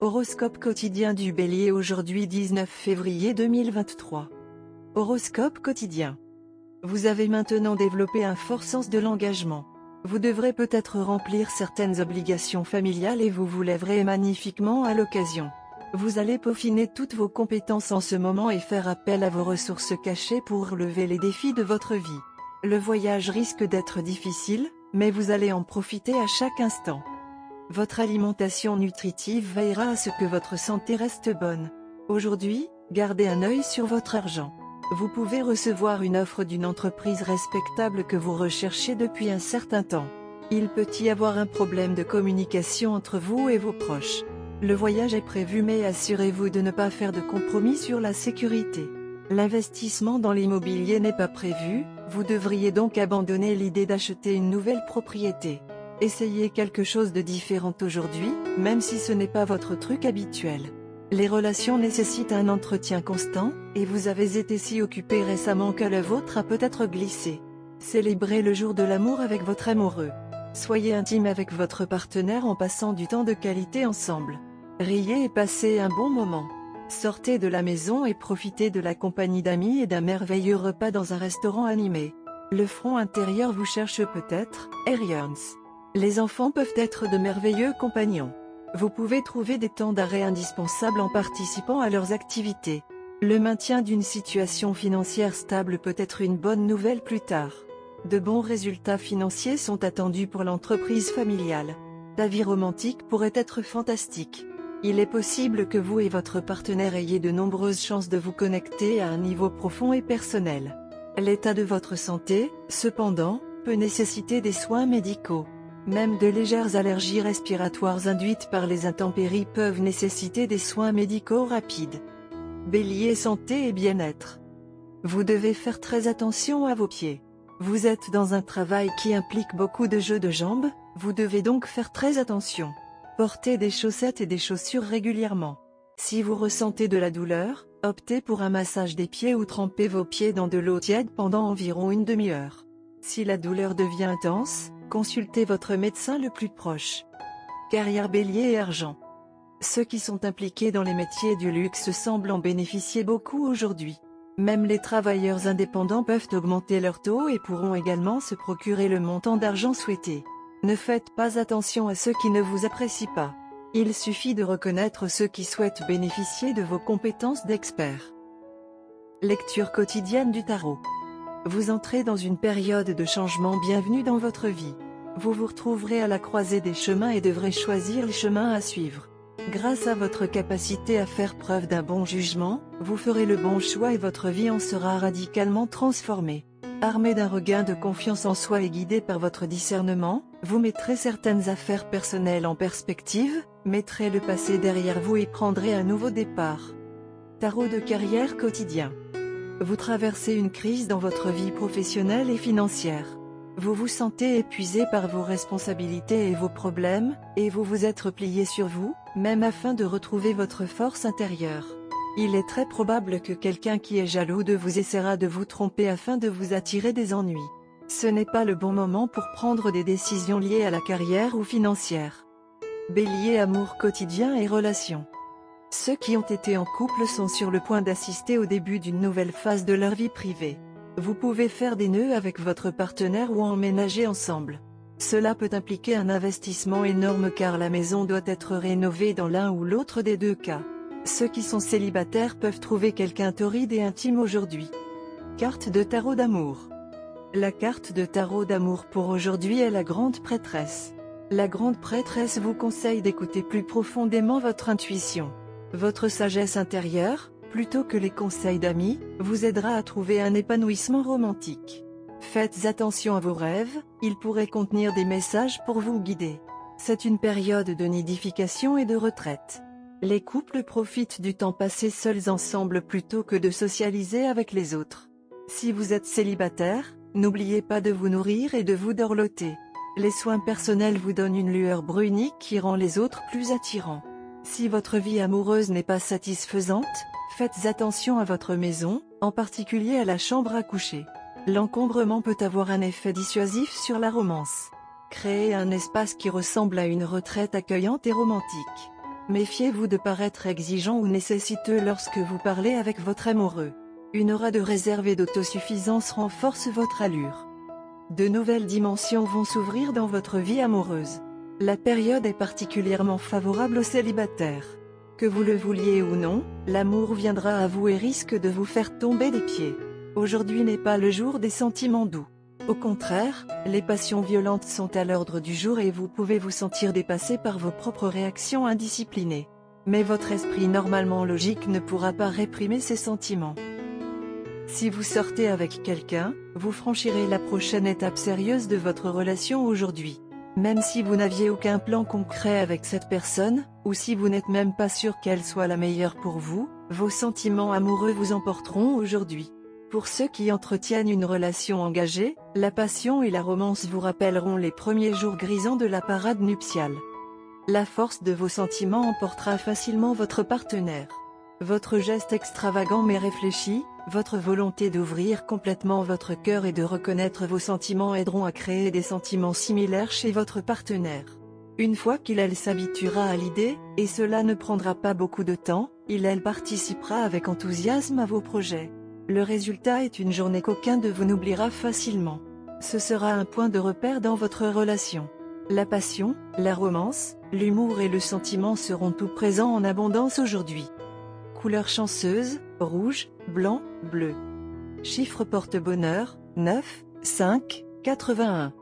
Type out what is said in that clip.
Horoscope quotidien du Bélier aujourd'hui 19 février 2023. Horoscope quotidien. Vous avez maintenant développé un fort sens de l'engagement. Vous devrez peut-être remplir certaines obligations familiales et vous vous lèverez magnifiquement à l'occasion. Vous allez peaufiner toutes vos compétences en ce moment et faire appel à vos ressources cachées pour relever les défis de votre vie. Le voyage risque d'être difficile, mais vous allez en profiter à chaque instant. Votre alimentation nutritive veillera à ce que votre santé reste bonne. Aujourd'hui, gardez un œil sur votre argent. Vous pouvez recevoir une offre d'une entreprise respectable que vous recherchez depuis un certain temps. Il peut y avoir un problème de communication entre vous et vos proches. Le voyage est prévu mais assurez-vous de ne pas faire de compromis sur la sécurité. L'investissement dans l'immobilier n'est pas prévu, vous devriez donc abandonner l'idée d'acheter une nouvelle propriété. Essayez quelque chose de différent aujourd'hui, même si ce n'est pas votre truc habituel. Les relations nécessitent un entretien constant, et vous avez été si occupé récemment que le vôtre a peut-être glissé. Célébrez le jour de l'amour avec votre amoureux. Soyez intime avec votre partenaire en passant du temps de qualité ensemble. Riez et passez un bon moment. Sortez de la maison et profitez de la compagnie d'amis et d'un merveilleux repas dans un restaurant animé. Le front intérieur vous cherche peut-être, Aries. Les enfants peuvent être de merveilleux compagnons. Vous pouvez trouver des temps d'arrêt indispensables en participant à leurs activités. Le maintien d'une situation financière stable peut être une bonne nouvelle plus tard. De bons résultats financiers sont attendus pour l'entreprise familiale. La vie romantique pourrait être fantastique. Il est possible que vous et votre partenaire ayez de nombreuses chances de vous connecter à un niveau profond et personnel. L'état de votre santé, cependant, peut nécessiter des soins médicaux. Même de légères allergies respiratoires induites par les intempéries peuvent nécessiter des soins médicaux rapides. Bélier santé et bien-être. Vous devez faire très attention à vos pieds. Vous êtes dans un travail qui implique beaucoup de jeux de jambes, vous devez donc faire très attention. Portez des chaussettes et des chaussures régulièrement. Si vous ressentez de la douleur, optez pour un massage des pieds ou trempez vos pieds dans de l'eau tiède pendant environ une demi-heure. Si la douleur devient intense, consultez votre médecin le plus proche. Carrière Bélier et argent. Ceux qui sont impliqués dans les métiers du luxe semblent en bénéficier beaucoup aujourd'hui. Même les travailleurs indépendants peuvent augmenter leur taux et pourront également se procurer le montant d'argent souhaité. Ne faites pas attention à ceux qui ne vous apprécient pas. Il suffit de reconnaître ceux qui souhaitent bénéficier de vos compétences d'expert. Lecture quotidienne du tarot. Vous entrez dans une période de changement bienvenue dans votre vie. Vous vous retrouverez à la croisée des chemins et devrez choisir le chemin à suivre. Grâce à votre capacité à faire preuve d'un bon jugement, vous ferez le bon choix et votre vie en sera radicalement transformée. Armé d'un regain de confiance en soi et guidé par votre discernement, vous mettrez certaines affaires personnelles en perspective, mettrez le passé derrière vous et prendrez un nouveau départ. Tarot de carrière quotidien. Vous traversez une crise dans votre vie professionnelle et financière. Vous vous sentez épuisé par vos responsabilités et vos problèmes, et vous vous êtes replié sur vous, même afin de retrouver votre force intérieure. Il est très probable que quelqu'un qui est jaloux de vous essaiera de vous tromper afin de vous attirer des ennuis. Ce n'est pas le bon moment pour prendre des décisions liées à la carrière ou financière. Bélier amour quotidien et relations. Ceux qui ont été en couple sont sur le point d'assister au début d'une nouvelle phase de leur vie privée. Vous pouvez faire des nœuds avec votre partenaire ou emménager ensemble. Cela peut impliquer un investissement énorme car la maison doit être rénovée dans l'un ou l'autre des deux cas. Ceux qui sont célibataires peuvent trouver quelqu'un torride et intime aujourd'hui. Carte de tarot d'amour. La carte de tarot d'amour pour aujourd'hui est la grande prêtresse. La grande prêtresse vous conseille d'écouter plus profondément votre intuition. Votre sagesse intérieure, plutôt que les conseils d'amis, vous aidera à trouver un épanouissement romantique. Faites attention à vos rêves, ils pourraient contenir des messages pour vous guider. C'est une période de nidification et de retraite. Les couples profitent du temps passé seuls ensemble plutôt que de socialiser avec les autres. Si vous êtes célibataire, n'oubliez pas de vous nourrir et de vous dorloter. Les soins personnels vous donnent une lueur brunique qui rend les autres plus attirants. Si votre vie amoureuse n'est pas satisfaisante, faites attention à votre maison, en particulier à la chambre à coucher. L'encombrement peut avoir un effet dissuasif sur la romance. Créez un espace qui ressemble à une retraite accueillante et romantique. Méfiez-vous de paraître exigeant ou nécessiteux lorsque vous parlez avec votre amoureux. Une aura de réserve et d'autosuffisance renforce votre allure. De nouvelles dimensions vont s'ouvrir dans votre vie amoureuse. La période est particulièrement favorable aux célibataires. Que vous le vouliez ou non, l'amour viendra à vous et risque de vous faire tomber des pieds. Aujourd'hui n'est pas le jour des sentiments doux. Au contraire, les passions violentes sont à l'ordre du jour et vous pouvez vous sentir dépassé par vos propres réactions indisciplinées. Mais votre esprit normalement logique ne pourra pas réprimer ces sentiments. Si vous sortez avec quelqu'un, vous franchirez la prochaine étape sérieuse de votre relation aujourd'hui. Même si vous n'aviez aucun plan concret avec cette personne, ou si vous n'êtes même pas sûr qu'elle soit la meilleure pour vous, vos sentiments amoureux vous emporteront aujourd'hui. Pour ceux qui entretiennent une relation engagée, la passion et la romance vous rappelleront les premiers jours grisants de la parade nuptiale. La force de vos sentiments emportera facilement votre partenaire. Votre geste extravagant mais réfléchi, votre volonté d'ouvrir complètement votre cœur et de reconnaître vos sentiments aideront à créer des sentiments similaires chez votre partenaire. Une fois qu'il s'habituera à l'idée, et cela ne prendra pas beaucoup de temps, il participera avec enthousiasme à vos projets. Le résultat est une journée qu'aucun de vous n'oubliera facilement. Ce sera un point de repère dans votre relation. La passion, la romance, l'humour et le sentiment seront tout présents en abondance aujourd'hui. Couleur chanceuse, rouge, blanc, bleu. Chiffre porte-bonheur, 9, 5, 81.